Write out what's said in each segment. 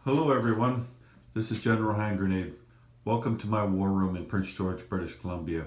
Hello everyone, this is General Hand Grenade. Welcome to my war room in Prince George, British Columbia.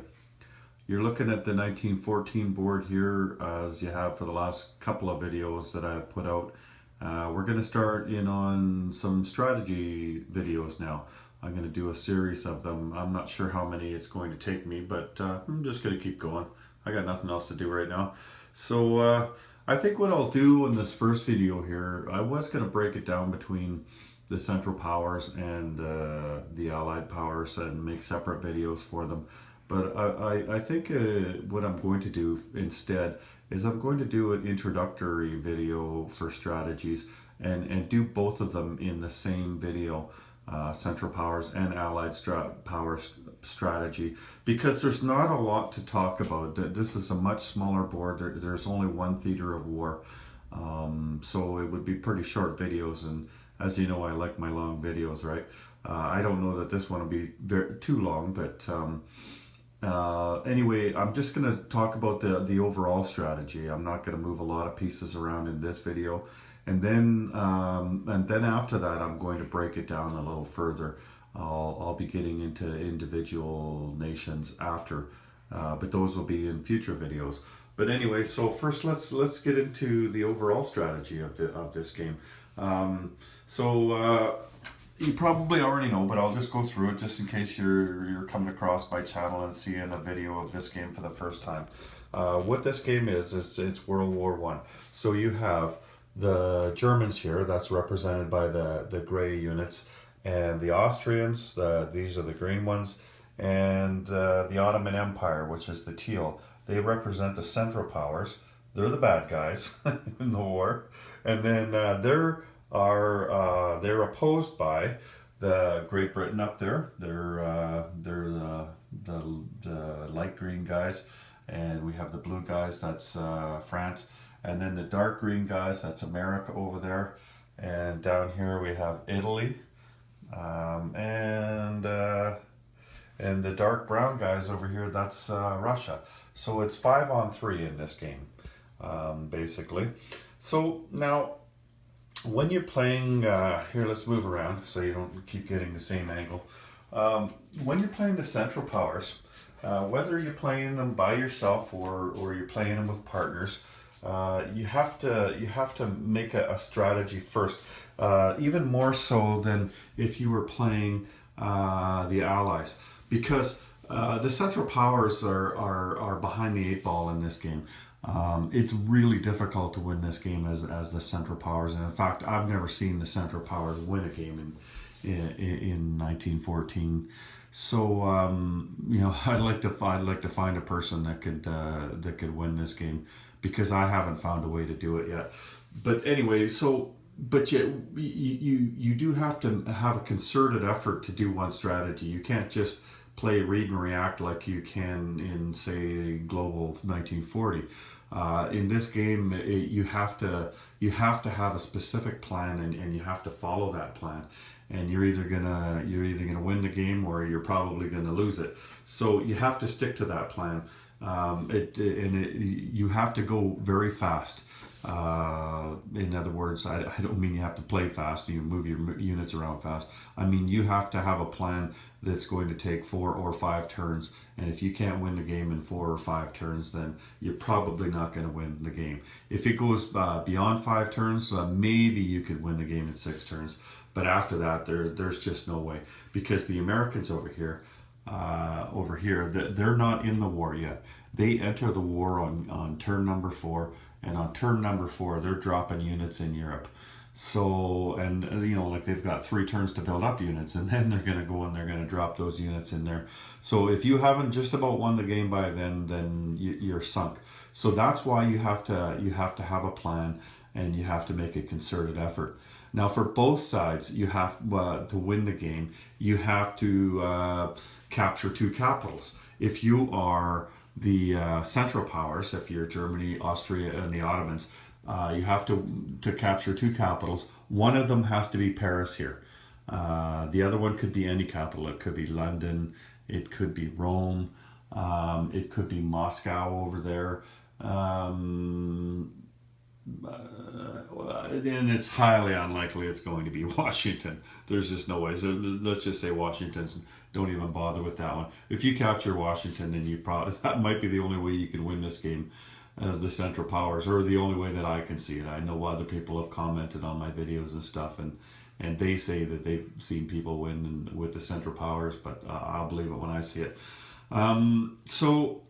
You're looking at the 1914 board here as you have for the last couple of videos that I've put out. We're going to start in on some strategy videos now. I'm going to do a series of them. I'm not sure how many it's going to take me, but I'm just going to keep going. I got nothing else to do right now. So I think what I'll do in this first video here, I was going to break it down between the Central Powers and the Allied powers and make separate videos for them. But I think what I'm going to do instead is I'm going to do an introductory video for strategies and do both of them in the same video, Central Powers and Allied powers strategy, because there's not a lot to talk about. This is a much smaller board. There's only one theater of war, so it would be pretty short videos, and as you know, I like my long videos, right? I don't know that this one will be too long, but anyway, I'm just going to talk about the overall strategy. I'm not going to move a lot of pieces around in this video, and then after that, I'm going to break it down a little further. I'll be getting into individual nations after, but those will be in future videos. But anyway, so first let's get into the overall strategy of this game. You probably already know, but I'll just go through it just in case you're coming across my channel and seeing a video of this game for the first time. What this game is it's World War I. So you have the Germans here, that's represented by the gray units, and the Austrians, these are the green ones, and the Ottoman Empire, which is the teal. They represent the Central Powers. They're the bad guys in the war, and then they're opposed by the Great Britain up there. They're the light green guys, and we have the blue guys. That's France, and then the dark green guys. That's America over there, and down here we have Italy, and the dark brown guys over here. That's Russia. So it's 5-on-3 in this game, basically. So now, when you're playing, here let's move around so you don't keep getting the same angle. When you're playing the Central Powers, whether you're playing them by yourself or you're playing them with partners, you have to make a strategy first, even more so than if you were playing the Allies, because the Central Powers are behind the 8 ball in this game. It's really difficult to win this game as the Central Powers, and in fact, I've never seen the Central Powers win a game in 1914. So I'd like to find a person that could win this game, because I haven't found a way to do it yet. But anyway, but you do have to have a concerted effort to do one strategy. You can't just play read and react like you can in, say, Global 1940. In this game, you have to have a specific plan, and you have to follow that plan. And you're either gonna win the game, or you're probably gonna lose it. So you have to stick to that plan. You have to go very fast. In other words, I don't mean you have to play fast, you move your units around fast. I mean, you have to have a plan that's going to take 4 or 5 turns. And if you can't win the game in 4 or 5 turns, then you're probably not going to win the game. If it goes beyond 5 turns, maybe you could win the game in 6 turns. But after that, there's just no way, because the Americans over here, they're not in the war yet. They enter the war on turn number 4, and on turn number 4, they're dropping units in Europe. So, and like they've got 3 turns to build up units, and then they're going to go and they're going to drop those units in there. So if you haven't just about won the game by then you're sunk. So that's why you have to have a plan, and you have to make a concerted effort. Now, for both sides, you have to win the game. You have to capture 2 capitals. If you are the Central Powers, if you're Germany, Austria, and the Ottomans, you have to capture 2 capitals. One of them has to be Paris here. The other one could be any capital. It could be London. It could be Rome. It could be Moscow over there. and it's highly unlikely it's going to be Washington. There's just no way. So let's just say Washington's. Don't even bother with that one. If you capture Washington, then you probably that might be the only way you can win this game as the Central Powers, or the only way that I can see it. I know other people have commented on my videos and stuff, and they say that they've seen people win with the Central Powers, but I'll believe it when I see it. So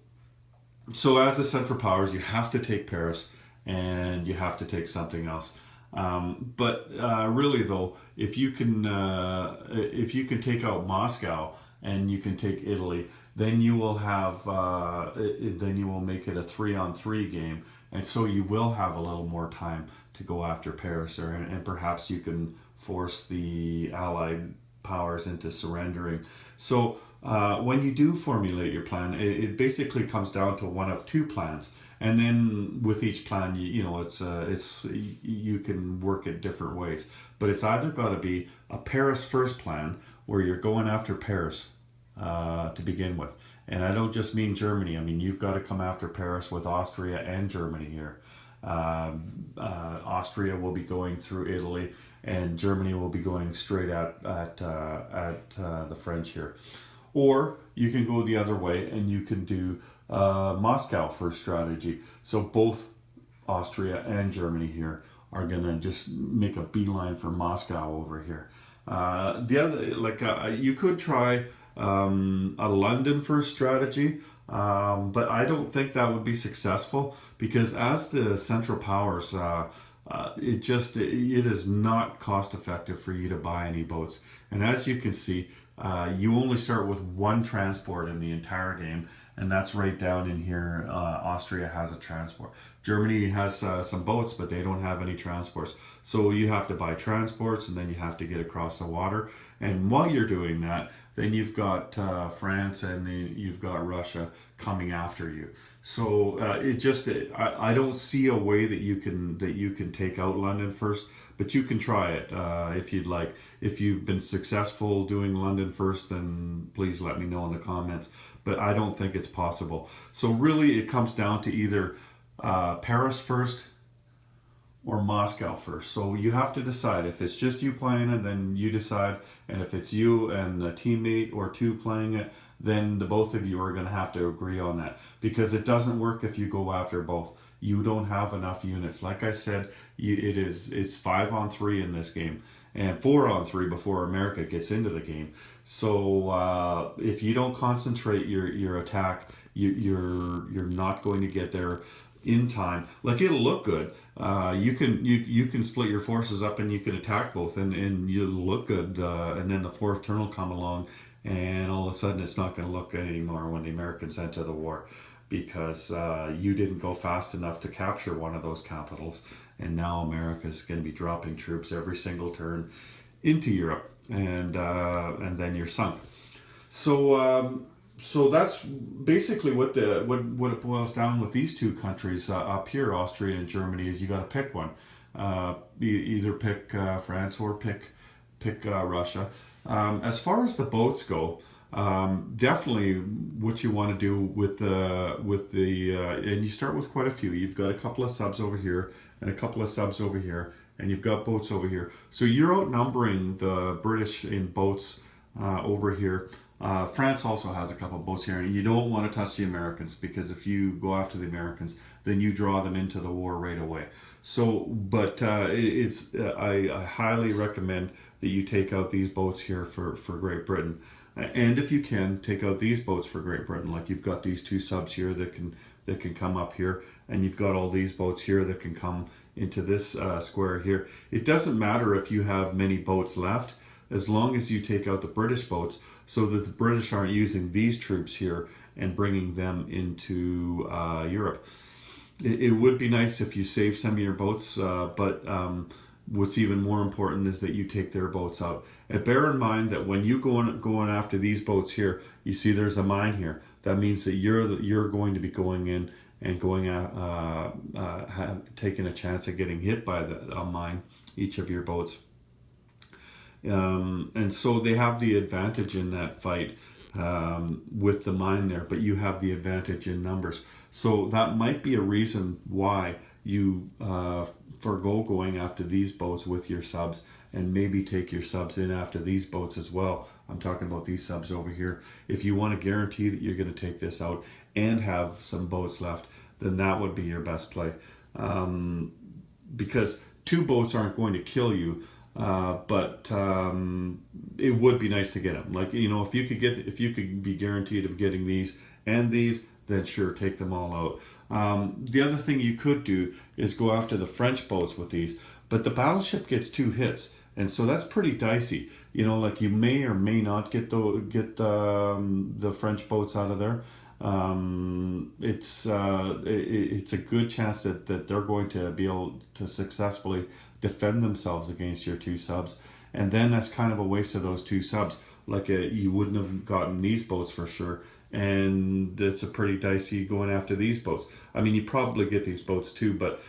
as the Central Powers, you have to take Paris and you have to take something else. But really, though, if you can take out Moscow and you can take Italy, then you will have then you will make it a 3-on-3 game, and so you will have a little more time to go after Paris, and perhaps you can force the Allied powers into surrendering. So when you do formulate your plan, it basically comes down to one of two plans. And then with each plan, you know, it's you can work it different ways. But it's either got to be a Paris first plan where you're going after Paris to begin with. And I don't just mean Germany. I mean, you've got to come after Paris with Austria and Germany here. Austria will be going through Italy, and Germany will be going straight at the French here. Or you can go the other way and you can do Moscow first strategy. So both Austria and Germany here are gonna just make a beeline for Moscow over here. The other, you could try a London first strategy, but I don't think that would be successful, because as the Central Powers, it is not cost effective for you to buy any boats. And as you can see, you only start with one transport in the entire game, and that's right down in here. Austria has a transport. Germany has some boats, but they don't have any transports. So you have to buy transports, and then you have to get across the water. And while you're doing that, then you've got France, and then you've got Russia coming after you. So I don't see a way that you can take out London first, but you can try it if you'd like. If you've been successful doing London first, then please let me know in the comments. But I don't think it's possible. So really, it comes down to either Paris first or Moscow first. So you have to decide. If it's just you playing it, then you decide. And if it's you and a teammate or two playing it, then the both of you are going to have to agree on that, because it doesn't work if you go after both. You don't have enough units. Like I said, it's 5-on-3 in this game, and 4-on-3 before America gets into the game. So if you don't concentrate your attack, you're not going to get there in time. Like, it'll look good. You can split your forces up and you can attack both, and you'll look good. And then the fourth turn will come along, and all of a sudden it's not going to look good anymore when the Americans enter the war, because you didn't go fast enough to capture one of those capitals, and now America's going to be dropping troops every single turn into Europe, and then you're sunk. So that's basically what it boils down with these two countries up here, Austria and Germany, is you got to pick one. Either pick France or pick Russia. As far as the boats go, definitely what you want to do with the and you start with quite a few. You've got a couple of subs over here and a couple of subs over here, and you've got boats over here. So you're outnumbering the British in boats over here. France also has a couple of boats here, and you don't want to touch the Americans, because if you go after the Americans, then you draw them into the war right away. So, but I highly recommend that you take out these boats here for Great Britain, and if you can, take out these boats for Great Britain. Like, you've got these two subs here that can come up here, and you've got all these boats here that can come into this square here. It doesn't matter if you have many boats left, as long as you take out the British boats, so that the British aren't using these troops here and bringing them into Europe. It would be nice if you save some of your boats, but what's even more important is that you take their boats out. And bear in mind that when you going after these boats here, you see there's a mine here. That means that you're going to be going in and taking a chance of getting hit by a mine, each of your boats. And so they have the advantage in that fight with the mine there, but you have the advantage in numbers. So that might be a reason why you forgo going after these boats with your subs, and maybe take your subs in after these boats as well. I'm talking about these subs over here. If you want to guarantee that you're going to take this out and have some boats left, then that would be your best play. Because two boats aren't going to kill you, but it would be nice to get them. Like, you know, if you could be guaranteed of getting these and these, then sure, take them all out. The other thing you could do is go after the French boats with these, but the battleship gets 2 hits, and so that's pretty dicey. You know, like, you may or may not get the French boats out of there. It's a good chance that they're going to be able to successfully defend themselves against your 2 subs, and then that's kind of a waste of those 2 subs. Like, you wouldn't have gotten these boats for sure, and it's a pretty dicey going after these boats. I mean, you probably get these boats too, but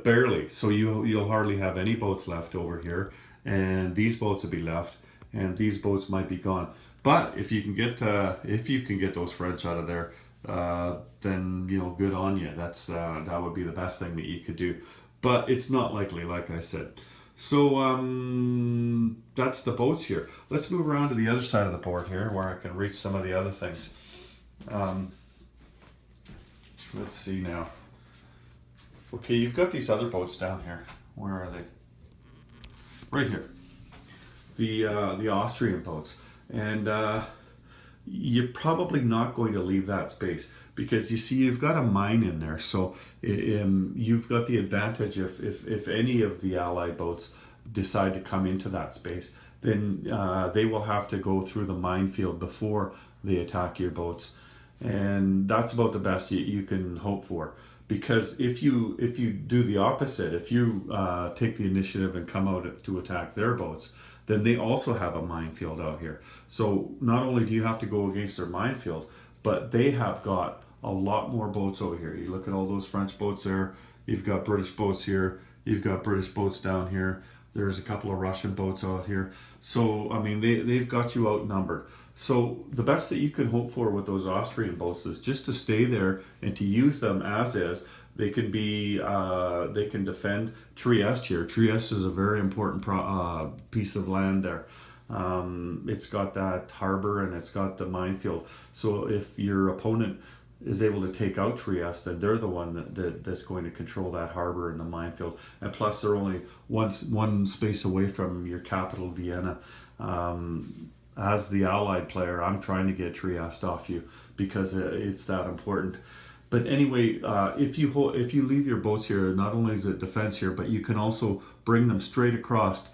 barely. So you'll hardly have any boats left over here, and these boats will be left, and these boats might be gone. But if you can get those French out of there, then, you know, good on you. That would be the best thing that you could do. But it's not likely, like I said. So that's the boats here. Let's move around to the other side of the board here, where I can reach some of the other things. Let's see now. Okay, you've got these other boats down here. Where are they? Right here. The Austrian boats. And you're probably not going to leave that space, because you see, you've got a mine in there, so you've got the advantage if any of the Allied boats decide to come into that space, then they will have to go through the minefield before they attack your boats, and that's about the best you can hope for. Because if you do the opposite, if you take the initiative and come out to attack their boats, then they also have a minefield out here. So not only do you have to go against their minefield, but they have got a lot more boats over here. You look at all those French boats there, you've got British boats here, you've got British boats down here, there's a couple of Russian boats out here. So, I mean, they've got you outnumbered. So the best that you can hope for with those Austrian boats is just to stay there and to use them as is. They can defend Trieste here. Trieste is a very important piece of land there. It's got that harbor and it's got the minefield. So if your opponent is able to take out Trieste, then they're the one that's going to control that harbor and the minefield. And plus, they're only one space away from your capital, Vienna. As the Allied player, I'm trying to get Trieste off you because it's that important. But anyway, if you leave your boats here, not only is it defense here, but you can also bring them straight across.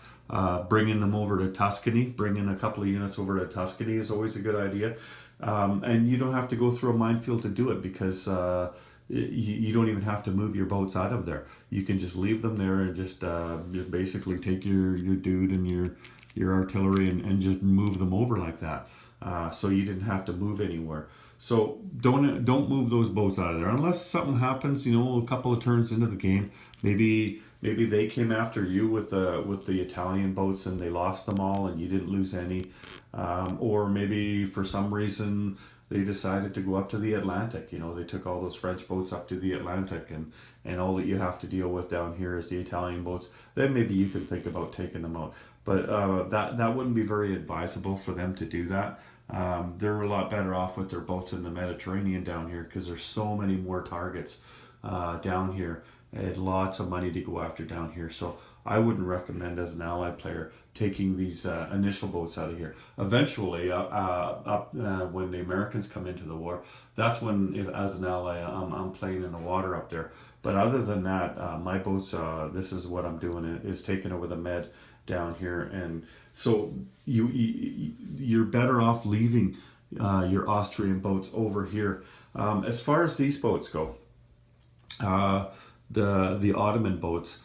Bringing them over to Tuscany, bringing a couple of units over to Tuscany is always a good idea. And you don't have to go through a minefield to do it, because you don't even have to move your boats out of there. You can just leave them there and just basically take your dude and your artillery and just move them over like that. So you didn't have to move anywhere. So don't move those boats out of there unless something happens. You know, a couple of turns into the game, maybe they came after you with the Italian boats and they lost them all and you didn't lose any, or maybe for some reason they decided to go up to the Atlantic. You know, they took all those French boats up to the Atlantic, and all that you have to deal with down here is the Italian boats. Then maybe you can think about taking them out. But that wouldn't be very advisable for them to do that. They're a lot better off with their boats in the Mediterranean down here, because there's so many more targets down here and lots of money to go after down here. So I wouldn't recommend, as an Allied player, taking these initial boats out of here. Eventually, when the Americans come into the war, that's when, as an ally, I'm playing in the water up there. But other than that, my boats, this is what I'm doing, is taking over the Med down here. And so you're better off leaving your Austrian boats over here. As far as these boats go, the Ottoman boats,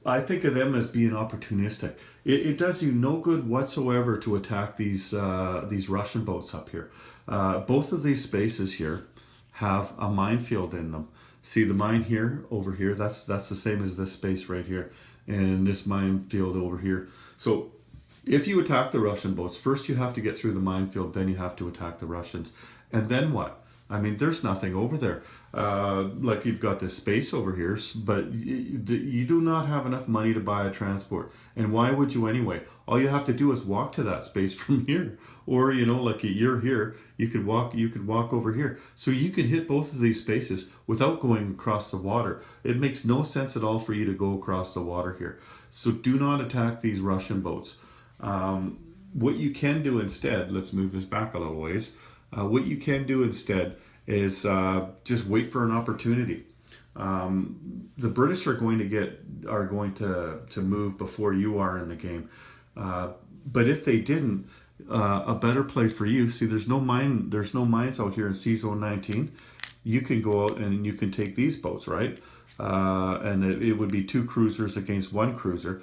I think of them as being opportunistic. It does you no good whatsoever to attack these Russian boats up here. Both of these spaces here have a minefield in them. See the mine here, over here, that's the same as this space right here, and this minefield over here. So if you attack the Russian boats, first you have to get through the minefield, then you have to attack the Russians. And then what? I mean, there's nothing over there. Like you've got this space over here, but you do not have enough money to buy a transport. And why would you anyway? All you have to do is walk to that space from here, or like you're here, you could walk over here, so you can hit both of these spaces without going across the water. It makes no sense at all for you to go across the water here. So do not attack these Russian boats. What you can do instead, let's move this back a little ways. What you can do instead is just wait for an opportunity. The British are going to move before you are in the game. But if they didn't, a better play for you. See, there's no mines out here in Sea Zone 19. You can go out and you can take these boats, right? And it would be 2 cruisers against 1 cruiser.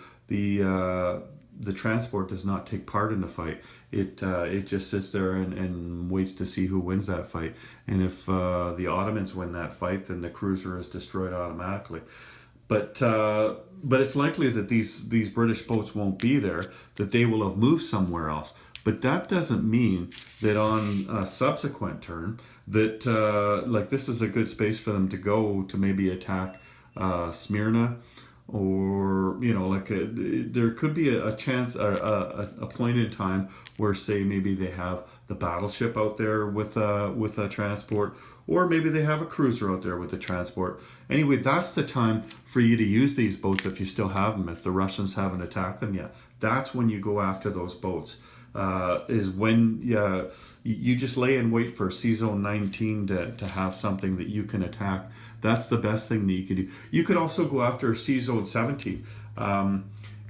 The transport does not take part in the fight. It just sits there and waits to see who wins that fight. And if the Ottomans win that fight, then the cruiser is destroyed automatically. But it's likely that these British boats won't be there, that they will have moved somewhere else. But that doesn't mean that on a subsequent turn that like this is a good space for them to go to maybe attack Smyrna, or there could be a chance, a point in time where, say, maybe they have the battleship out there with a transport, or maybe they have a cruiser out there with a transport. Anyway, that's the time for you to use these boats if you still have them, if the Russians haven't attacked them yet. That's when you go after those boats. Is when you just lay and wait for Sea Zone 19 to have something that you can attack. That's the best thing that you could do. You could also go after Sea Zone 17.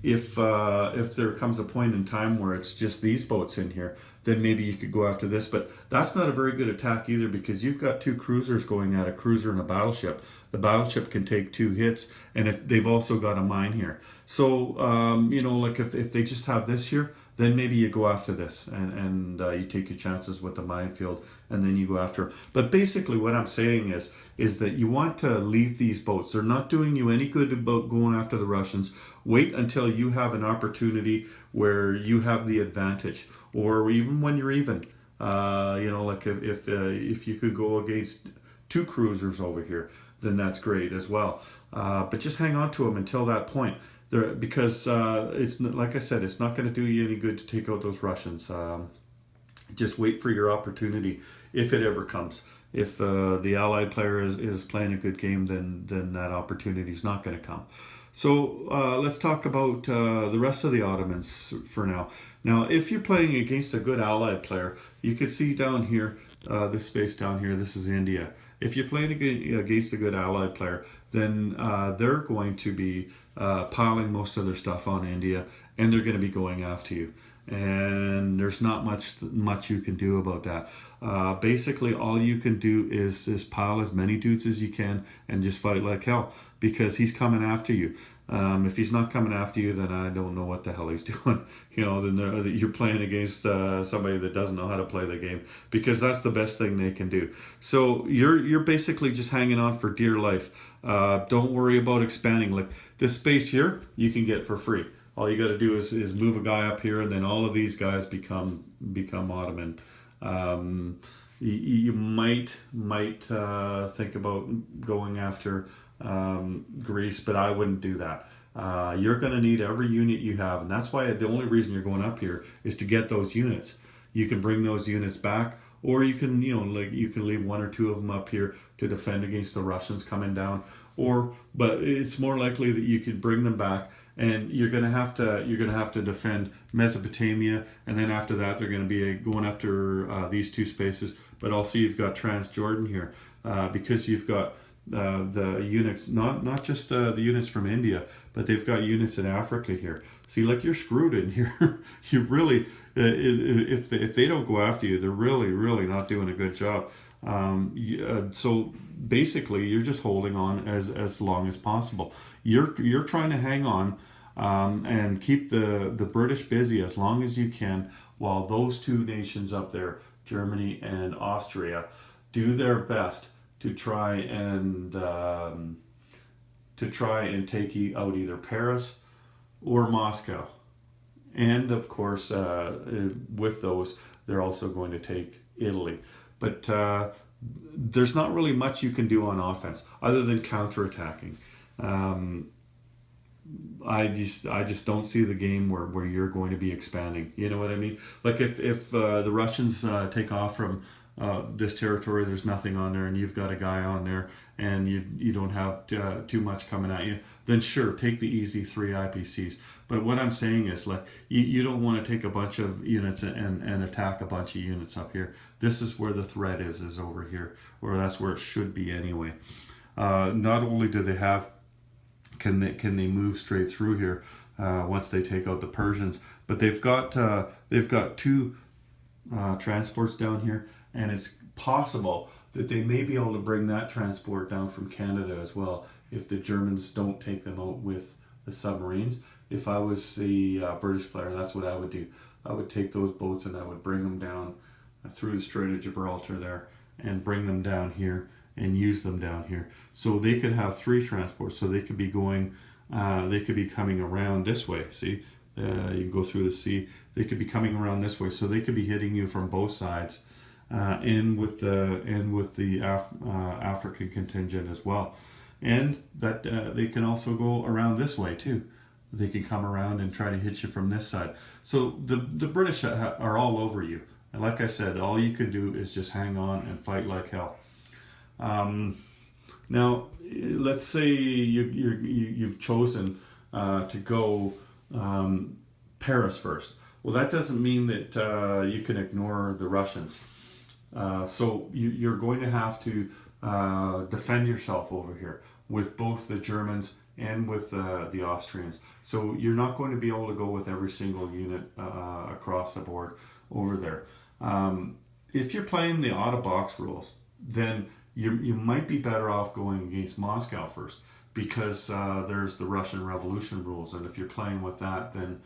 If there comes a point in time where it's just these boats in here, then maybe you could go after this. But that's not a very good attack either, because you've got 2 cruisers going at a cruiser and a battleship. The battleship can take 2 hits, and they've also got a mine here. So like if they just have this here, then maybe you go after this, and you take your chances with the minefield, and then you go after. But basically what I'm saying is that you want to leave these boats. They're not doing you any good about going after the Russians. Wait until you have an opportunity where you have the advantage, or even when you're even. Like if you could go against 2 cruisers over here, then that's great as well. But just hang on to them until that point. Because it's like I said, it's not going to do you any good to take out those Russians. Just wait for your opportunity if it ever comes. If the Allied player is playing a good game, then that opportunity is not going to come. So let's talk about the rest of the Ottomans for now. Now, if you're playing against a good Allied player, you can see down here, this space down here, this is India. If you're playing against a good Allied player, then they're going to be piling most of their stuff on India, and they're going to be going after you. And there's not much you can do about that. Basically, all you can do is pile as many dudes as you can and just fight like hell, because he's coming after you. If he's not coming after you, then I don't know what the hell he's doing. Then you're playing against somebody that doesn't know how to play the game, because that's the best thing they can do. So you're basically just hanging on for dear life. Don't worry about expanding. Like this space here, you can get for free. All you got to do is move a guy up here, and then all of these guys become Ottoman. You might think about going after Greece, but I wouldn't do that. You're going to need every unit you have, and that's why the only reason you're going up here is to get those units. You can bring those units back, or you can you can leave 1 or 2 of them up here to defend against the Russians coming down. But it's more likely that you could bring them back, and you're gonna have to defend Mesopotamia, and then after that they're going to be going after these 2 spaces. But also you've got Transjordan here, because you've got the units, not just the units from India, but they've got units in Africa here. See, like, you're screwed in here. You really, if they don't go after you, they're really not doing a good job. So basically, you're just holding on as long as possible. You're trying to hang on and keep the British busy as long as you can, while those 2 nations up there, Germany and Austria, do their best to try and take out either Paris or Moscow. And of course, with those, they're also going to take Italy. But there's not really much you can do on offense other than counterattacking. Um, I just don't see the game where you're going to be expanding. You know what I mean? Like if the Russians take off from this territory, there's nothing on there, and you've got a guy on there, and you don't have too much coming at you, then sure, take the easy 3 IPCs. But what I'm saying is, like, you don't want to take a bunch of units and attack a bunch of units up here. This is where the threat is over here, or that's where it should be anyway. Not only do they have can they move straight through here once they take out the Persians, but they've got 2 transports down here, and it's possible that they may be able to bring that transport down from Canada as well if the Germans don't take them out with the submarines. If I was the British player, that's what I would do. I would take those boats and I would bring them down through the Strait of Gibraltar there and bring them down here and use them down here. So they could have 3 transports, so they could be going, they could be coming around this way, see? You can go through the sea. They could be coming around this way, so they could be hitting you from both sides, and with the African contingent as well. And that they can also go around this way too. They can come around and try to hit you from this side. So the British are all over you. And like I said, all you can do is just hang on and fight like hell. Now, let's say you've chosen to go Paris first. Well, that doesn't mean that you can ignore the Russians. So you're going to have to defend yourself over here with both the Germans and with the Austrians. So you're not going to be able to go with every single unit across the board over there. If you're playing the out-of-box rules, then you might be better off going against Moscow first, because there's the Russian Revolution rules, and if you're playing with that, then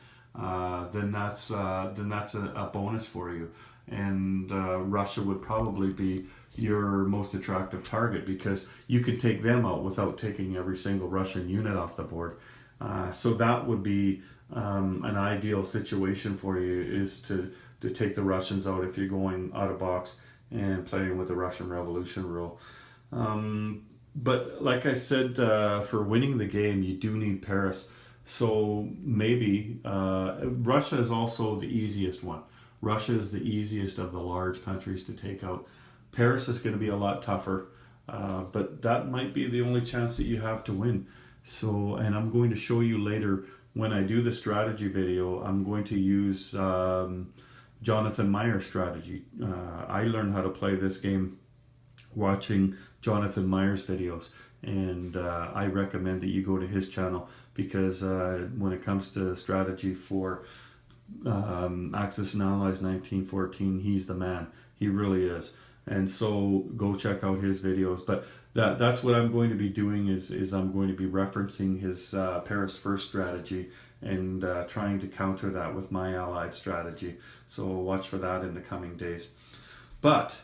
that's a bonus for you, and Russia would probably be your most attractive target, because you could take them out without taking every single Russian unit off the board. So that would be an ideal situation for you, is to take the Russians out if you're going out of box and playing with the Russian Revolution rule. But like I said, for winning the game, you do need Paris. So maybe Russia is also the easiest one. Russia is the easiest of the large countries to take out. Paris is going to be a lot tougher, but that might be the only chance that you have to win. So, and I'm going to show you later when I do the strategy video, I'm going to use Jonathan Meyer's strategy. I learned how to play this game watching Jonathan Meyer's videos, and I recommend that you go to his channel, because when it comes to strategy for Axis and Allies 1914, he's the man. He really is. And so go check out his videos. But that's what I'm going to be doing, is I'm going to be referencing his Paris First strategy and trying to counter that with my Allied strategy. So watch for that in the coming days. But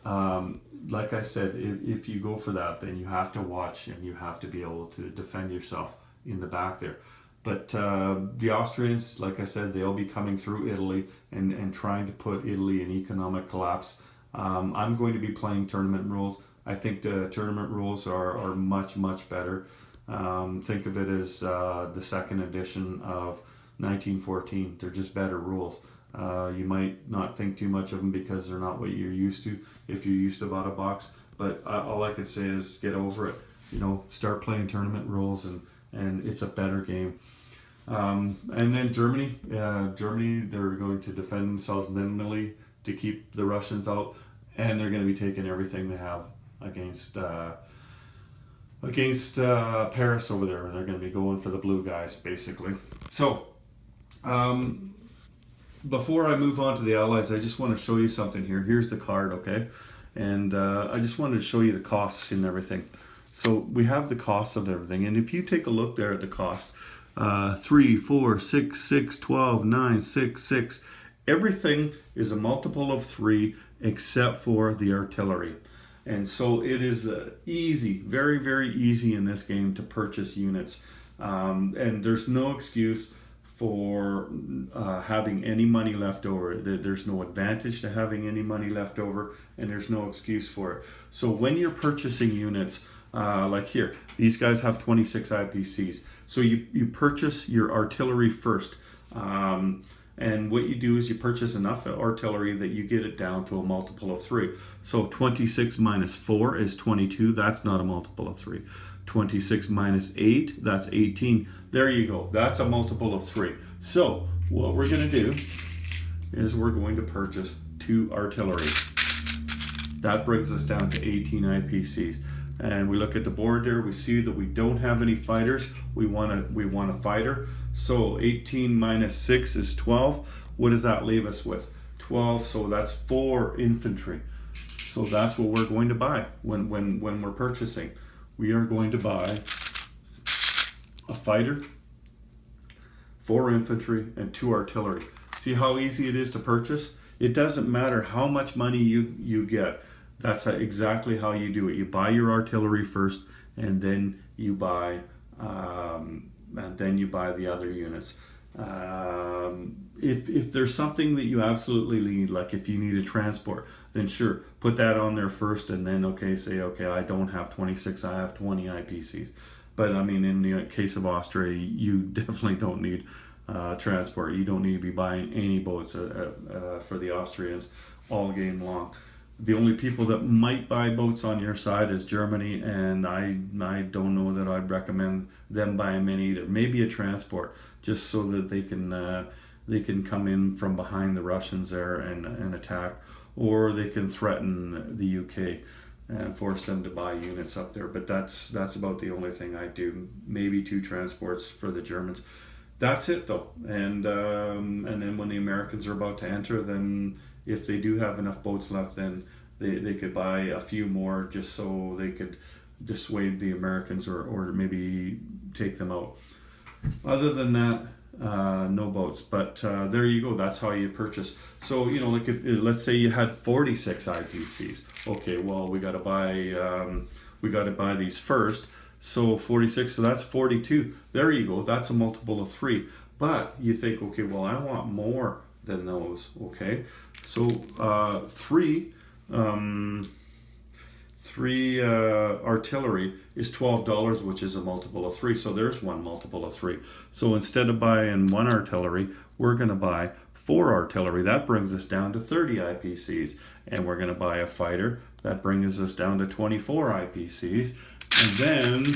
like I said, if you go for that, then you have to watch and you have to be able to defend yourself in the back there. But the Austrians, like I said, they'll be coming through Italy and trying to put Italy in economic collapse. I'm going to be playing tournament rules. I think the tournament rules are much, much better. Think of it as the second edition of 1914. They're just better rules. You might not think too much of them because they're not what you're used to if you're used to out of box. But all I could say is get over it. You know, start playing tournament rules, and it's a better game. And then Germany, they're going to defend themselves minimally to keep the Russians out, and they're going to be taking everything they have against Paris over there. They're going to be going for the blue guys, basically. So, before I move on to the Allies, I just want to show you something here. Here's the card, okay? And I just wanted to show you the costs and everything. So we have the cost of everything, and if you take a look there at the cost, 3, 4, 6, 6, 12, 9, 6, 6. Everything is a multiple of 3 except for the artillery. And so it is easy, very, very easy in this game to purchase units. And there's no excuse for having any money left over. There's no advantage to having any money left over, and there's no excuse for it. So when you're purchasing units, like here, these guys have 26 IPCs. So you purchase your artillery first. And what you do is you purchase enough artillery that you get it down to a multiple of 3. So 26 minus 4 is 22. That's not a multiple of 3. 26 minus 8, that's 18. There you go. That's a multiple of 3. So what we're going to do is we're going to purchase 2 artillery. That brings us down to 18 IPCs. And we look at the board there, we see that we don't have any fighters. We want a fighter. So 18 minus 6 is 12. What does that leave us with? 12, so that's 4 infantry. So that's what we're going to buy when we're purchasing. We are going to buy a fighter, 4 infantry, and 2 artillery. See how easy it is to purchase? It doesn't matter how much money you get. That's exactly how you do it. You buy your artillery first, and then you buy the other units. If there's something that you absolutely need, like if you need a transport, then sure, put that on there first, and then say I don't have 26, I have 20 IPCs. But I mean, in the case of Austria, you definitely don't need transport. You don't need to be buying any boats for the Austrians all game long. The only people that might buy boats on your side is Germany, and I don't know that I'd recommend them buying many either. Maybe a transport, just so that they can come in from behind the Russians there and attack, or they can threaten the UK and force them to buy units up there. But that's about the only thing I do. Maybe 2 transports for the Germans. That's it though. And then when the Americans are about to enter, then if they do have enough boats left, then they could buy a few more, just so they could dissuade the Americans or maybe take them out. Other than that, no boats. But there you go. That's how you purchase. So like if let's say you had 46 IPCs. Okay, well we got to buy these first. So 46. So that's 42. There you go. That's a multiple of 3. But you think, okay, well I want more than those. Okay, so 3 artillery is $12, which is a multiple of 3. So there's one multiple of 3. So instead of buying 1 artillery, we're going to buy 4 artillery. That brings us down to 30 IPCs. And we're going to buy a fighter. That brings us down to 24 IPCs. And then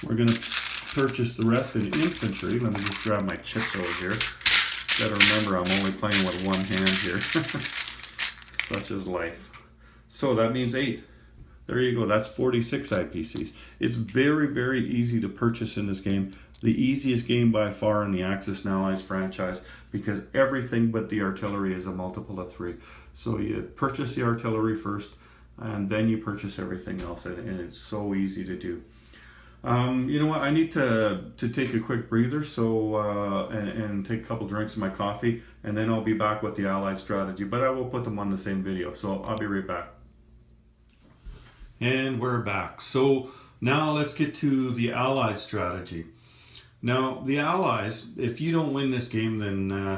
we're going to purchase the rest in infantry. Let me just grab my chips over here. Gotta remember, I'm only playing with one hand here. Such is life. So that means 8. There you go. That's 46 IPCs. It's very, very easy to purchase in this game. The easiest game by far in the Axis and Allies franchise, because everything but the artillery is a multiple of 3. So you purchase the artillery first, and then you purchase everything else, and it's so easy to do. You know what? I need to take a quick breather, so and take a couple drinks of my coffee, and then I'll be back with the Allied strategy. But I will put them on the same video, so I'll be right back. And we're back. So now let's get to the Allied strategy. Now the Allies, if you don't win this game, then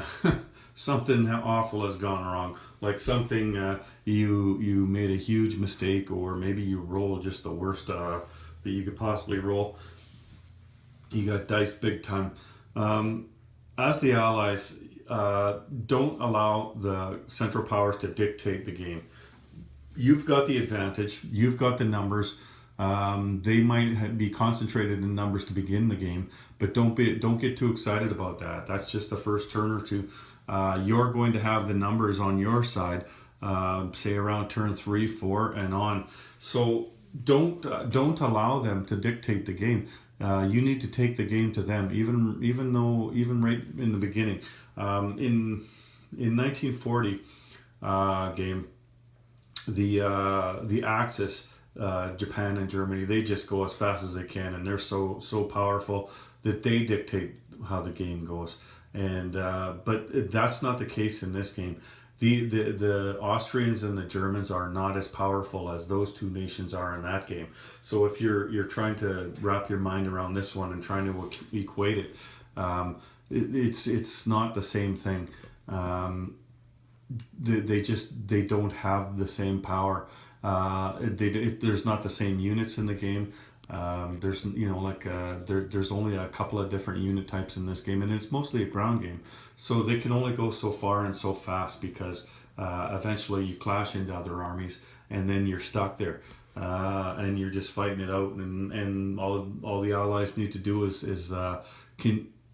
something awful has gone wrong. Like something you made a huge mistake, or maybe you rolled just the worst that you could possibly roll. You got diced big time. As the Allies, don't allow the Central Powers to dictate the game. You've got the advantage. You've got the numbers. They might be concentrated in numbers to begin the game, but don't get too excited about that. That's just the first turn or two. You're going to have the numbers on your side, say around turn 3, 4, and on. So don't allow them to dictate the game. You need to take the game to them, even right in the beginning. In 1940 game, the Axis, Japan and Germany, they just go as fast as they can, and they're so powerful that they dictate how the game goes. And but that's not the case in this game. The Austrians and the Germans are not as powerful as those two nations are in that game. So if you're trying to wrap your mind around this one and trying to equate it, it's not the same thing. They don't have the same power. There's not the same units in the game. There's there's only a couple of different unit types in this game, and it's mostly a ground game. So they can only go so far and so fast because eventually you clash into other armies, and then you're stuck there. And you're just fighting it out, and all the allies need to do is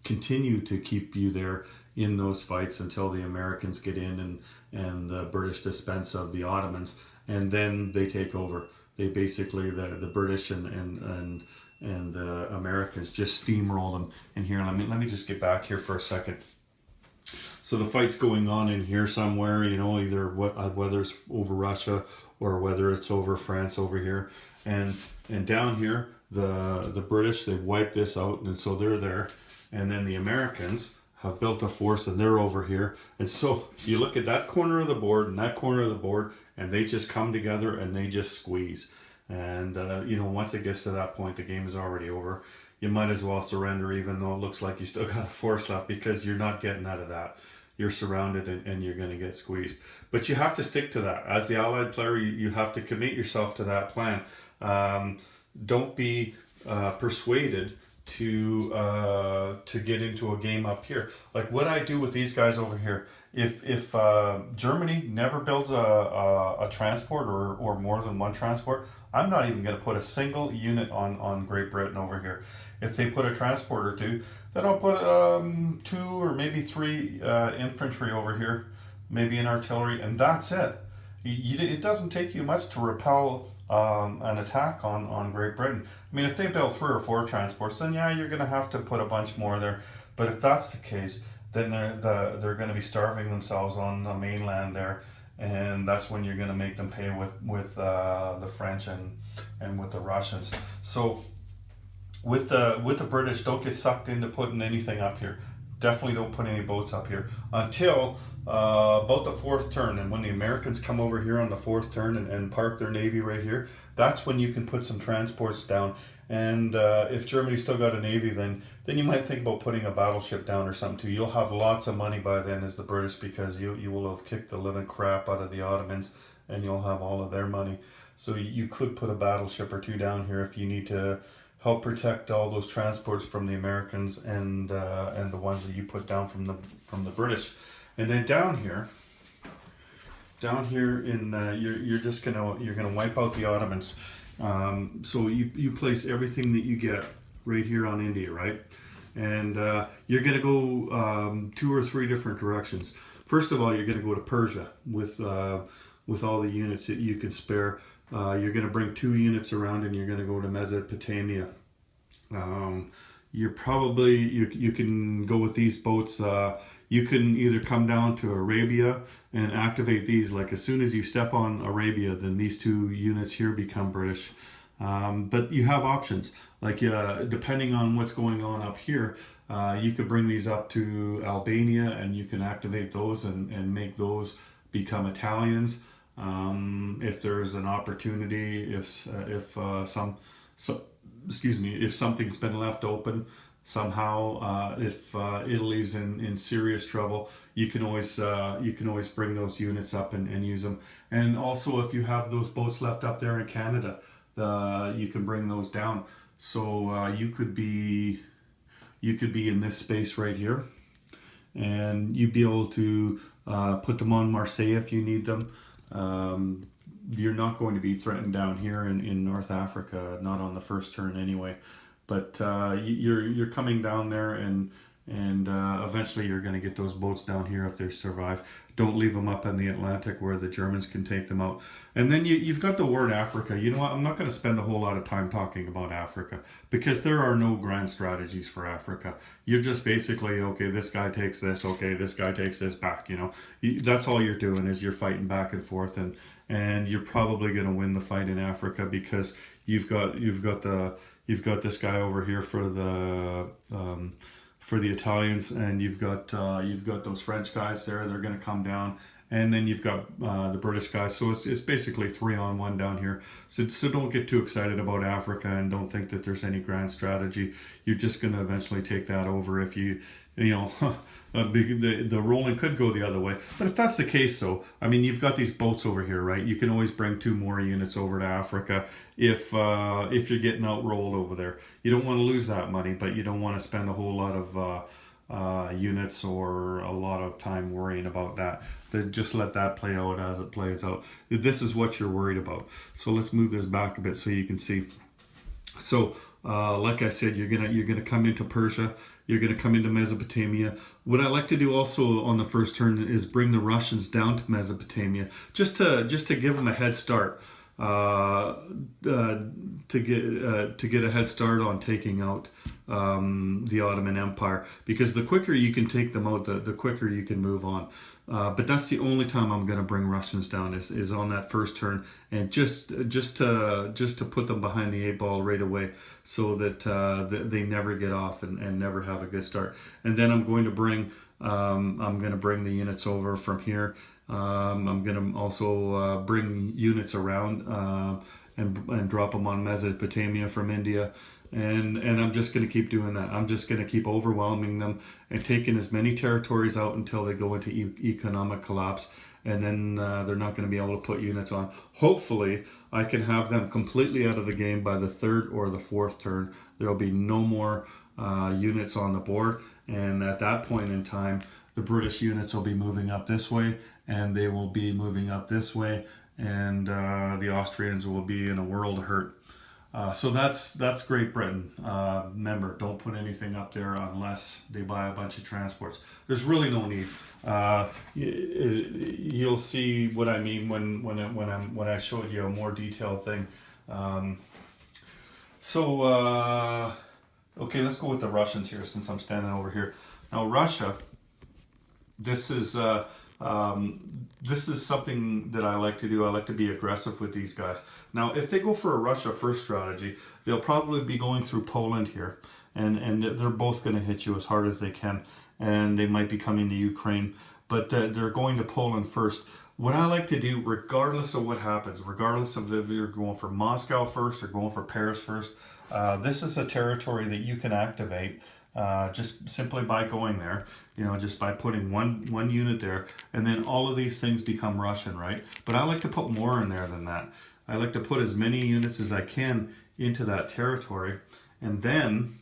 continue to keep you there in those fights until the Americans get in and the British dispense of the Ottomans, and then they take over. They basically the British and the Americans just steamroll them. And here, let me just get back here for a second. So the fight's going on in here somewhere, either whether it's over Russia or whether it's over France over here, and down here the British, they've wiped this out, and so they're there, and then the Americans have built a force and they're over here, and so you look at that corner of the board and that corner of the board, and they just come together and they just squeeze, and once it gets to that point, the game is already over. You might as well surrender, even though it looks like you still got a force left, because you're not getting out of that. You're surrounded and you're going to get squeezed. But you have to stick to that. As the Allied player, you have to commit yourself to that plan. Don't be persuaded to get into a game up here. Like what I do with these guys over here, if Germany never builds a transport or more than one transport, I'm not even going to put a single unit on Great Britain over here. If they put a transport or two, then I'll put 2 or maybe 3 infantry over here, maybe an artillery, and that's it. It doesn't take you much to repel an attack on Great Britain. I mean, if they build 3 or 4 transports, then yeah, you're going to have to put a bunch more there. But if that's the case, then they're going to be starving themselves on the mainland there, and that's when you're going to make them pay with the French and with the Russians. So with the British, don't get sucked into putting anything up here. Definitely don't put any boats up here until about the 4th turn. And when the Americans come over here on the 4th turn and park their navy right here, that's when you can put some transports down. And if Germany's still got a navy, then you might think about putting a battleship down or something too. You'll have lots of money by then as the British, because you will have kicked the living crap out of the Ottomans, and you'll have all of their money. So you could put a battleship or 2 down here if you need to help protect all those transports from the Americans and the ones that you put down from the British. And then down here in you're gonna wipe out the Ottomans. So you place everything that you get right here on India, right? And you're gonna go 2 or 3 different directions. First of all, you're gonna go to Persia with all the units that you can spare. You're going to bring 2 units around, and you're going to go to Mesopotamia. You can go with these boats. You can either come down to Arabia and activate these. Like as soon as you step on Arabia, then these 2 units here become British. But you have options. Like depending on what's going on up here, you could bring these up to Albania, and you can activate those and make those become Italians. If there's an opportunity, if something's been left open somehow, if Italy's in serious trouble, you can always bring those units up and use them. And also, if you have those boats left up there in Canada, you can bring those down. So you could be in this space right here, and you'd be able to put them on Marseille if you need them. You're not going to be threatened down here in North Africa, not on the 1st turn anyway. But you're coming down there, and eventually you're going to get those boats down here if they survive. Don't leave them up in the Atlantic where the Germans can take them out. And then you've got the word Africa. You know what? I'm not going to spend a whole lot of time talking about Africa, because there are no grand strategies for Africa. You're just basically, okay, this guy takes this, okay, this guy takes this back. That's all you're doing, is you're fighting back and forth, and you're probably going to win the fight in Africa, because you've got this guy over here for the Italians, and you've got those French guys there. They're going to come down and then you've got the British guys. So it's basically 3-on-1 down here. So don't get too excited about Africa, and don't think that there's any grand strategy. You're just going to eventually take that over if you know, the rolling could go the other way. But if that's the case, though, I mean, you've got these boats over here, right? You can always bring 2 more units over to Africa if you're getting outrolled over there. You don't want to lose that money, but you don't want to spend a whole lot of units or a lot of time worrying about that. Just let that play out as it plays out. This is what you're worried about. So let's move this back a bit so you can see. So like I said, you're gonna come into Persia. You're going to come into Mesopotamia. What I like to do also on the first turn is bring the Russians down to Mesopotamia, just to give them a head start, to get a head start on taking out the Ottoman Empire. Because the quicker you can take them out, the quicker you can move on. But that's the only time I'm going to bring Russians down is on that first turn, and just to put them behind the 8 ball right away, so that they never get off and never have a good start. And then I'm going to bring the units over from here. I'm going to also bring units around and drop them on Mesopotamia from India. And I'm just going to keep doing that. I'm just going to keep overwhelming them and taking as many territories out until they go into economic collapse. And then they're not going to be able to put units on. Hopefully, I can have them completely out of the game by the 3rd or the 4th turn. There will be no more units on the board. And at that point in time, the British units will be moving up this way, and they will be moving up this way. And the Austrians will be in a world of hurt. So that's Great Britain. Remember, don't put anything up there unless they buy a bunch of transports. There's really no need. You'll see what I mean when I showed you a more detailed thing. Okay, let's go with the Russians here, since I'm standing over here. Now Russia, this is something that I like to do. I like to be aggressive with these guys. Now, if they go for a Russia first strategy, they'll probably be going through Poland here, and they're both going to hit you as hard as they can, and they might be coming to Ukraine, but they're going to Poland first. What I like to do, regardless of what happens, regardless of if you're going for Moscow first or going for Paris first, this is a territory that you can activate just simply by going there, just by putting one unit there, and then all of these things become Russian, right? But I like to put more in there than that. I like to put as many units as I can into that territory, and then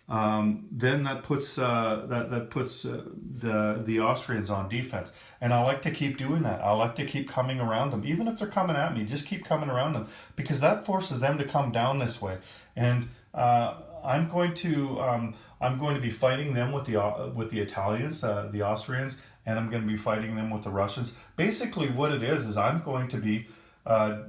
that puts the Austrians on defense. And I like to keep doing that. I like to keep coming around them, even if they're coming at me. Just keep coming around them, because that forces them to come down this way. And I'm going to be fighting them with the Italians, the Austrians, and I'm going to be fighting them with the Russians. Basically, what it is I'm going to be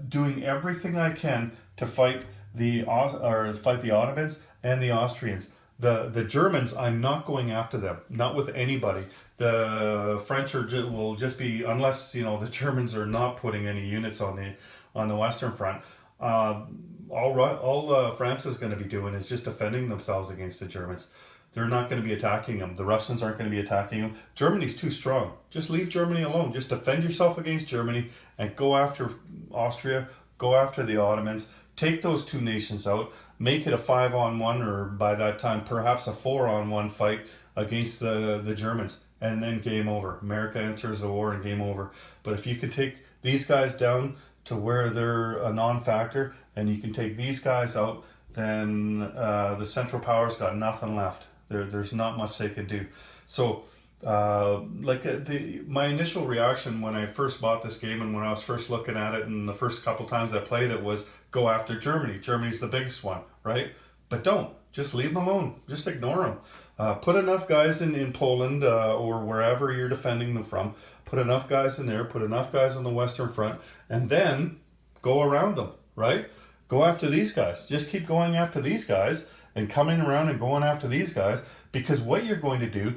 doing everything I can to fight the Ottomans and the Austrians. The Germans, I'm not going after them, not with anybody. The French will just be, unless the Germans are not putting any units on the Western Front. All France is going to be doing is just defending themselves against the Germans. They're not going to be attacking them. The Russians aren't going to be attacking them. Germany's too strong. Just leave Germany alone. Just defend yourself against Germany and go after Austria, go after the Ottomans. Take those two nations out. Make it a 5-on-1, or by that time perhaps a 4-on-1 fight against the Germans, and then game over. America enters the war and game over. But if you can take these guys down to where they're a non-factor, and you can take these guys out, then the Central Powers got nothing left. There's not much they can do. So my initial reaction when I first bought this game, and when I was first looking at it, and the first couple times I played it, was go after Germany. Germany's the biggest one, right? But don't. Just leave them alone. Just ignore them. Put enough guys in Poland or wherever you're defending them from. Put enough guys in there. Put enough guys on the Western Front, and then go around them, right? Go after these guys. Just keep going after these guys and coming around and going after these guys, because what you're going to do,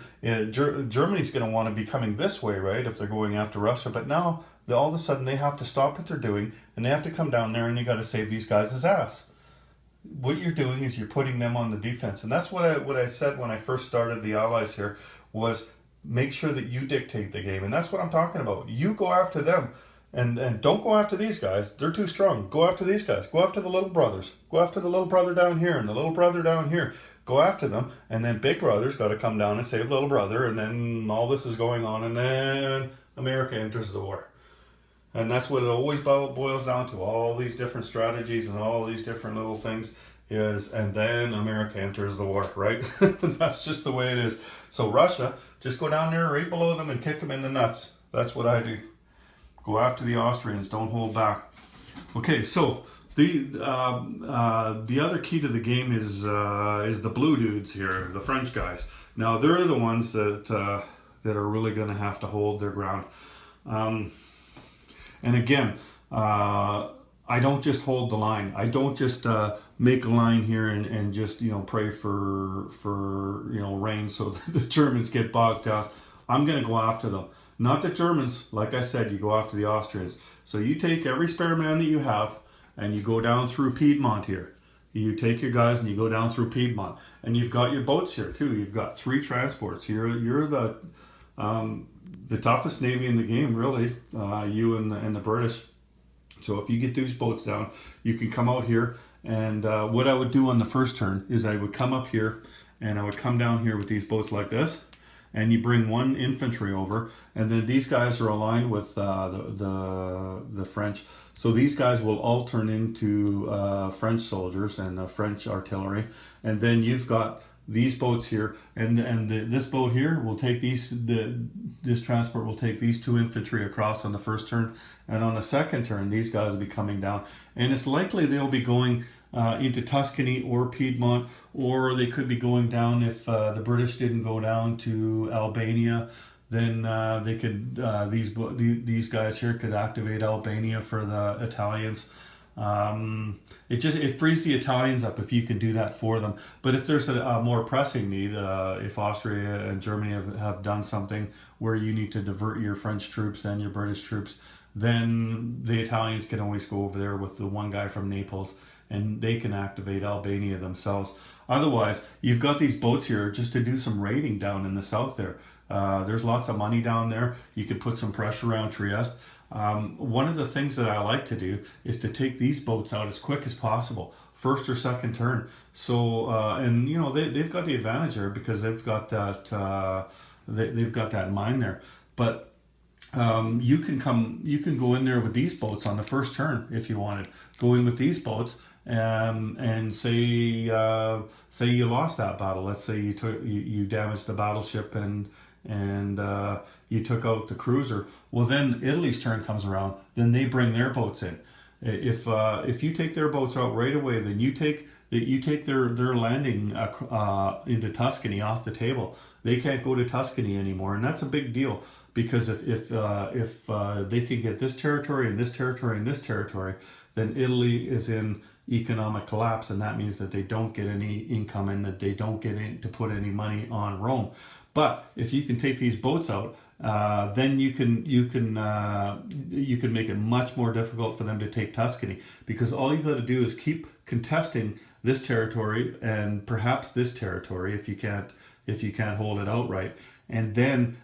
Germany's going to want to be coming this way, right, if they're going after Russia. But now, all of a sudden, they have to stop what they're doing, and they have to come down there, and you got to save these guys' ass. What you're doing is you're putting them on the defense. And that's what I said when I first started the Allies here, was make sure that you dictate the game. And that's what I'm talking about. You go after them. And don't go after these guys. They're too strong. Go after these guys. Go after the little brothers. Go after the little brother down here and the little brother down here. Go after them. And then big brother's got to come down and save little brother. And then all this is going on. And then America enters the war. And that's what it always boils down to. All these different strategies and all these different little things is, and then America enters the war, right? That's just the way it is. So Russia, just go down there right below them and kick them in the nuts. That's what I do. Go after the Austrians. Don't hold back. Okay, so the other key to the game is the blue dudes here, the French guys. Now they're the ones that are really going to have to hold their ground. And again, I don't just hold the line. I don't just make a line here and just pray for rain so that the Germans get bogged down. I'm going to go after them. Not the Germans, like I said, you go after the Austrians. So you take every spare man that you have and you go down through Piedmont here. You take your guys and you go down through Piedmont. And you've got your boats here too. You've got 3 transports. You're the toughest navy in the game, really, you and the British. So if you get these boats down, you can come out here. And what I would do on the first turn is I would come up here and I would come down here with these boats like this. And you bring 1 infantry over, and then these guys are aligned with the French. So these guys will all turn into French soldiers and French artillery. And then you've got these boats here, and this boat here will take this transport will take these 2 infantry across on the first turn, and on the second turn these guys will be coming down, and it's likely they'll be going into Tuscany or Piedmont, or they could be going down if the British didn't go down to Albania. Then they could these guys here could activate Albania for the Italians. It frees the Italians up if you can do that for them. But if there's a more pressing need, if Austria and Germany have done something where you need to divert your French troops and your British troops, then the Italians can always go over there with the one guy from Naples and they can activate Albania themselves. Otherwise, you've got these boats here just to do some raiding down in the south there. There's lots of money down there. You could put some pressure around Trieste. One of the things that I like to do is to take these boats out as quick as possible, first or second turn. So and they've got the advantage there because they've got that they've got that mine there. But you can go in there with these boats on the first turn if you wanted. Go in with these boats and say you lost that battle. Let's say you damaged the battleship and you took out the cruiser. Well, then Italy's turn comes around. Then they bring their boats in. If you take their boats out right away, then you take their landing into Tuscany off the table. They can't go to Tuscany anymore, and that's a big deal because if they can get this territory and this territory and this territory, then Italy is in economic collapse, and that means that they don't get any income and that they don't get in to put any money on Rome. But if you can take these boats out, then you can make it much more difficult for them to take Tuscany, because all you got to do is keep contesting this territory and perhaps this territory if you can't hold it outright, and then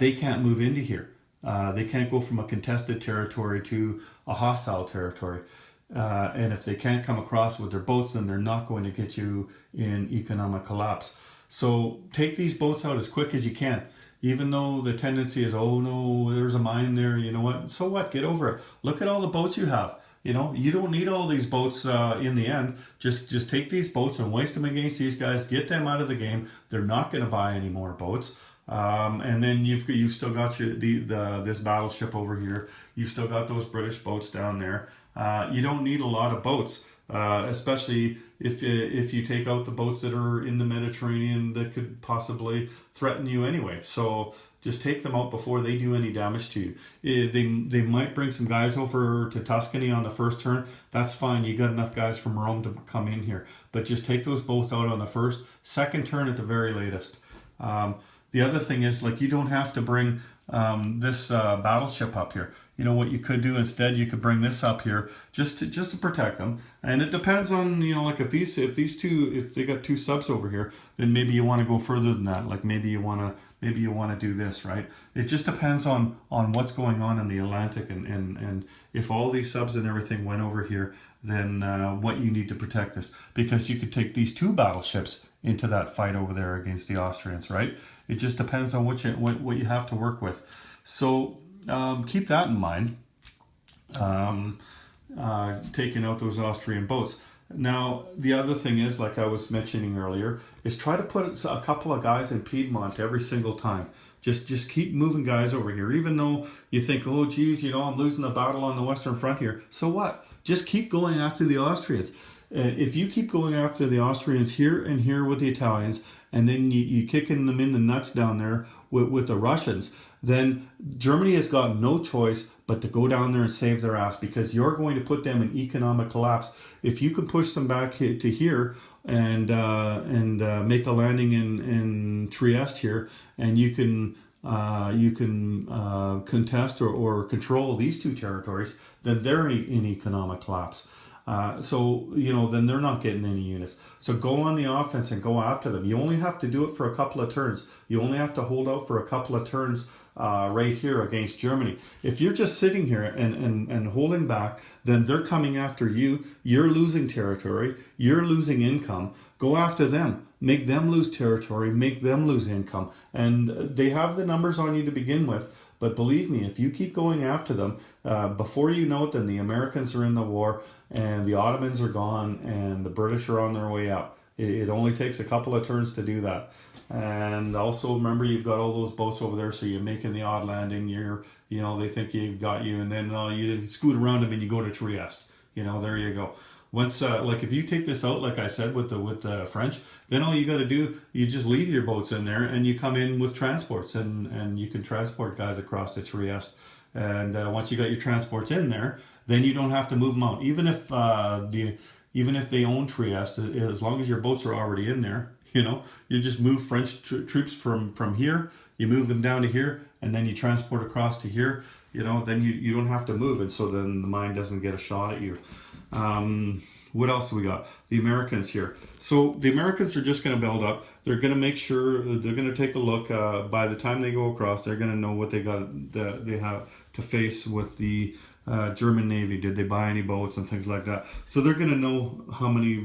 they can't move into here. They can't go from a contested territory to a hostile territory. And if they can't come across with their boats, then they're not going to get you in economic collapse. So take these boats out as quick as you can. Even though the tendency is, oh no, there's a mine there, you know what? So what? Get over it. Look at all the boats you have. You don't need all these boats in the end. Just take these boats and waste them against these guys. Get them out of the game. They're not going to buy any more boats. And then you've still got this battleship over here. You've still got those British boats down there. You don't need a lot of boats, especially if you take out the boats that are in the Mediterranean that could possibly threaten you anyway. So just take them out before they do any damage to you. They might bring some guys over to Tuscany on the first turn. That's fine. You got enough guys from Rome to come in here. But just take those boats out on the second turn at the very latest. The other thing is, like, you don't have to bring this battleship up here. You know what you could do instead? You could bring this up here just to protect them. And it depends on, you know, like if they got two subs over here, then maybe you want to go further than that. Like maybe you want to do this, right? It just depends on what's going on in the Atlantic, and if all these subs and everything went over here, then what you need to protect this, because you could take these two battleships into that fight over there against the Austrians, right? It just depends on what you have to work with. So keep that in mind, taking out those Austrian boats. Now, the other thing is, like I was mentioning earlier, is try to put a couple of guys in Piedmont every single time. Just keep moving guys over here, even though you think, oh, geez, you know, I'm losing the battle on the Western Front here. So what? Just keep going after the Austrians. If you keep going after the Austrians here and here with the Italians, and then you kicking them in the nuts down there with the Russians, then Germany has got no choice but to go down there and save their ass, because you're going to put them in economic collapse. If you can push them back to here and make a landing in Trieste here, and you can contest or control these two territories, then they're in economic collapse. So, you know, then they're not getting any units. So go on the offense and go after them. You only have to do it for a couple of turns. You only have to hold out for a couple of turns right here against Germany. If you're just sitting here and holding back, then they're coming after you. You're losing territory. You're losing income. Go after them. Make them lose territory. Make them lose income. And they have the numbers on you to begin with. But believe me, if you keep going after them, before you know it, then the Americans are in the war, and the Ottomans are gone, and the British are on their way out. It only takes a couple of turns to do that. And also remember, you've got all those boats over there, so you're making the odd landing. They think you've got you, and then you scoot around them and you go to Trieste. There you go. Once, like if you take this out, like I said, with the French, then all you got to do, you just leave your boats in there and you come in with transports, and you can transport guys across to Trieste. And once you got your transports in there, then you don't have to move them out. Even if they own Trieste, as long as your boats are already in there, you just move French troops from here, you move them down to here, and then you transport across to here. Then you don't have to move, and so then the mine doesn't get a shot at you. What else do we got? The Americans here. So the Americans are just going to build up. They're going to make sure, they're going to take a look. By the time they go across, they're going to know what they have to face with the German Navy. Did they buy any boats and things like that? So they're going to know how many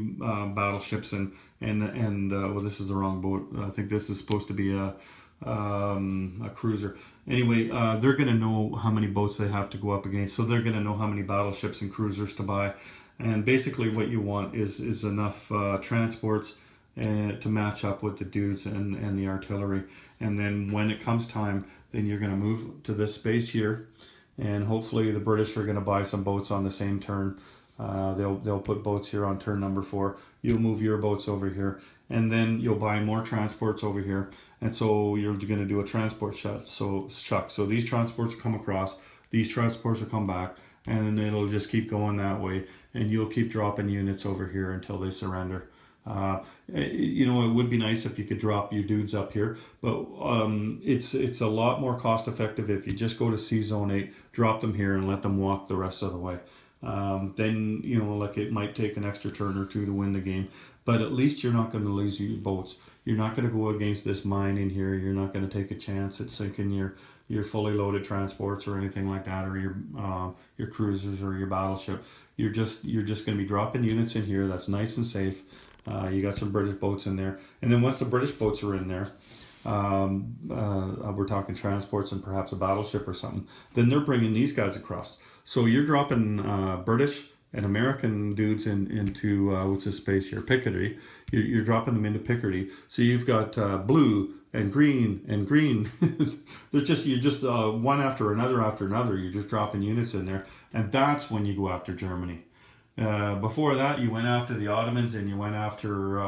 battleships and well, this is the wrong boat. I think this is supposed to be a cruiser. Anyway, they're going to know how many boats they have to go up against, so they're going to know how many battleships and cruisers to buy. And basically what you want is enough transports to match up with the dudes and the artillery. And then when it comes time, then you're going to move to this space here, and hopefully the British are going to buy some boats on the same turn. They'll put boats here on turn number 4. You'll move your boats over here, and then you'll buy more transports over here. And so you're going to do a transport shuck. So these transports will come across, these transports will come back, and then it'll just keep going that way. And you'll keep dropping units over here until they surrender. It would be nice if you could drop your dudes up here, but it's a lot more cost effective if you just go to Sea Zone 8, drop them here, and let them walk the rest of the way. Then it might take an extra turn or two to win the game, but at least you're not going to lose your boats. You're not going to go against this mine in here. You're not going to take a chance at sinking your fully loaded transports or anything like that, or your cruisers or your battleship. You're just going to be dropping units in here. That's nice and safe. You got some British boats in there, and then once the British boats are in there, we're talking transports and perhaps a battleship or something, then they're bringing these guys across. So you're dropping British and American dudes into what's this space here, Picardy. You're dropping them into Picardy. So you've got blue and green and green. You're just one after another. You're just dropping units in there, and that's when you go after Germany. Before that, you went after the Ottomans and you went after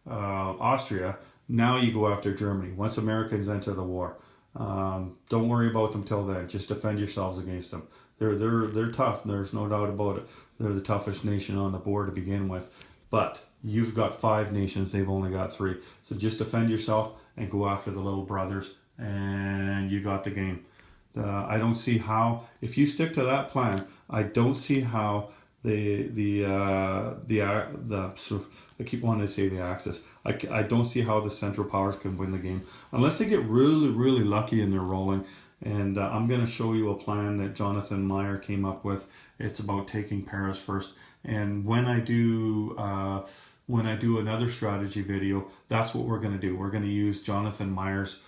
Austria. Now you go after Germany. Once Americans enter the war, don't worry about them till then. Just defend yourselves against them. They're tough. There's no doubt about it. They're the toughest nation on the board to begin with. But you've got 5 nations. They've only got 3. So just defend yourself and go after the little brothers and you got the game. I don't see how, if you stick to that plan, I don't see how I keep wanting to say the Axis. I don't see how the Central Powers can win the game unless they get really, really lucky and they're rolling. And I'm going to show you a plan that Jonathan Meyer came up with. It's about taking Paris first. And when I do another strategy video, that's what we're going to do. We're going to use Jonathan Meyer's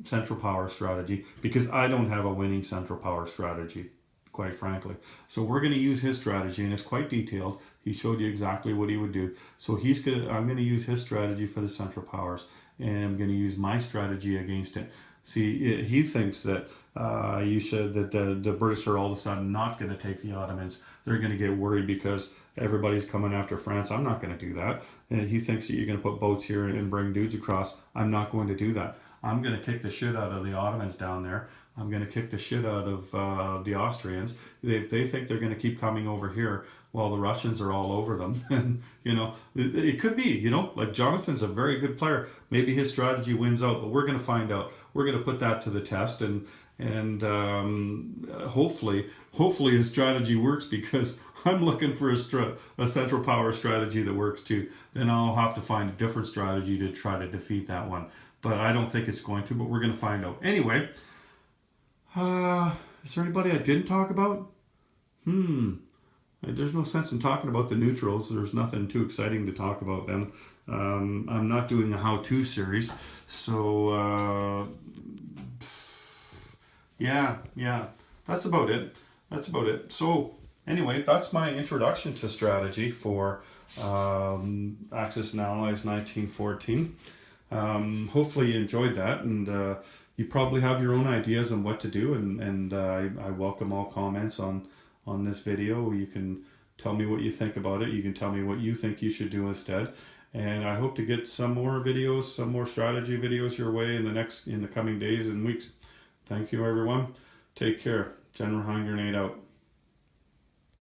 Central Power strategy, because I don't have a winning Central Power strategy, quite frankly. So we're going to use his strategy, and it's quite detailed. He showed you exactly what he would do. So I'm going to use his strategy for the Central Powers, and I'm going to use my strategy against it. See, he thinks that the British are all of a sudden not going to take the Ottomans. They're going to get worried because everybody's coming after France. I'm not going to do that. And he thinks that you're going to put boats here and bring dudes across. I'm not going to do that. I'm going to kick the shit out of the Ottomans down there. I'm going to kick the shit out of the Austrians. They think they're going to keep coming over here while the Russians are all over them. And, it could be, like Jonathan's a very good player. Maybe his strategy wins out, but we're going to find out. We're going to put that to the test, and hopefully his strategy works, because I'm looking for a Central Power strategy that works too. Then I'll have to find a different strategy to try to defeat that one. But I don't think it's going to, but we're going to find out. Anyway, is there anybody I didn't talk about? There's no sense in talking about the neutrals. There's nothing too exciting to talk about them. I'm not doing a how-to series. So, yeah, that's about it. So, anyway, that's my introduction to strategy for Axis and Allies 1914. Hopefully you enjoyed that, and you probably have your own ideas on what to do, and I welcome all comments on this video. You can tell me what you think about it. You can tell me what you think you should do instead, and I hope to get some more videos, some more strategy videos your way in the coming days and weeks. Thank you, everyone. Take care. General Hand Grenade out.